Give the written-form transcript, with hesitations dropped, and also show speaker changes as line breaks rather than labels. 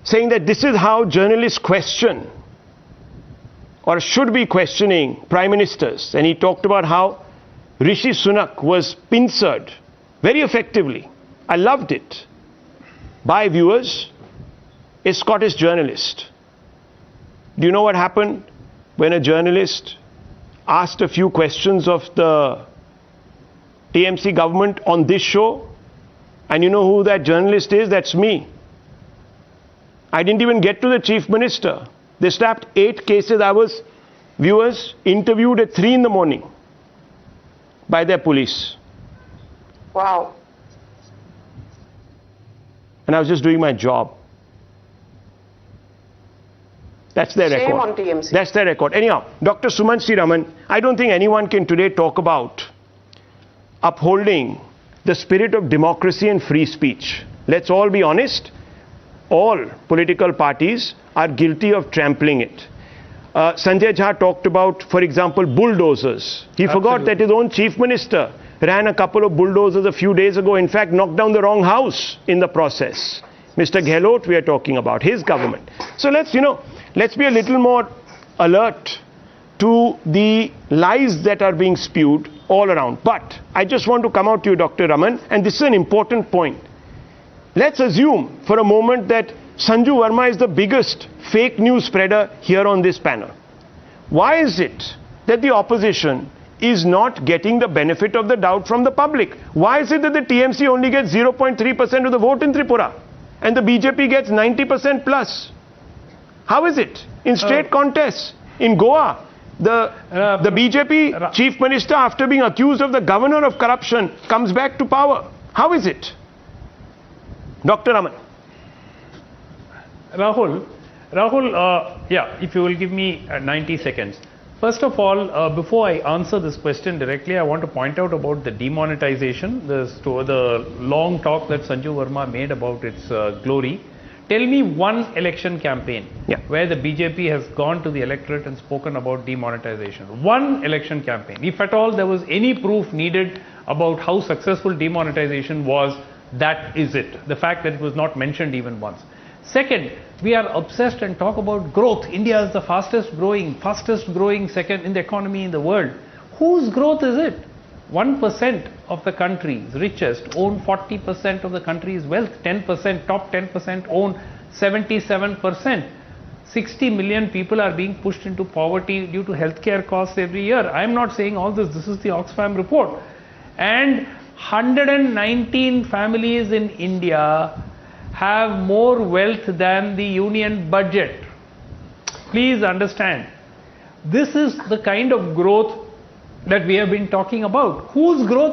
saying that this is how journalists question or should be questioning prime ministers. And he talked about how Rishi Sunak was pincered very effectively. I loved it. By viewers, a Scottish journalist. Do you know what happened when a journalist asked a few questions of the TMC government on this show? And you know who that journalist is? That's me. I didn't even get to the Chief Minister. They slapped 8 cases. I was, viewers, interviewed at 3 in the morning by their police.
Wow.
And I was just doing my job. That's their record.
Shame on TMC.
That's their record. Anyhow, Dr. Suman Sriraman, I don't think anyone can today talk about upholding the spirit of democracy and free speech. Let's all be honest. All political parties are guilty of trampling it. Sanjay Jha talked about, for example, bulldozers. He forgot that his own chief minister ran a couple of bulldozers a few days ago, in fact, knocked down the wrong house in the process. Mr. Gehlot, we are talking about, his government. So let's be a little more alert to the lies that are being spewed all around. But I just want to come out to you, Dr. Raman, and this is an important point. Let's assume for a moment that Sanju Verma is the biggest fake news spreader here on this panel. Why is it that the opposition is not getting the benefit of the doubt from the public? Why is it that the TMC only gets 0.3% of the vote in Tripura and the BJP gets 90% plus? How is it? In state contests, in Goa, the BJP chief minister, after being accused of the governor of corruption, comes back to power. How is it? Dr. Raman.
Rahul, yeah, if you will give me 90 seconds. First of all, before I answer this question directly, I want to point out about the demonetization, the long talk that Sanju Verma made about its glory. Tell me one election campaign where the BJP has gone to the electorate and spoken about demonetization. One election campaign. If at all there was any proof needed about how successful demonetization was, that is it. The fact that it was not mentioned even once. Second, we are obsessed and talk about growth. India is the fastest growing second in the economy in the world. Whose growth is it? 1% of the country's richest own 40% of the country's wealth. 10%, top 10% own 77%. 60 million people are being pushed into poverty due to healthcare costs every year. I am not saying all this. This is the Oxfam report. And 119 families in India have more wealth than the union budget. Please understand, this is the kind of growth that we have been talking about. Whose growth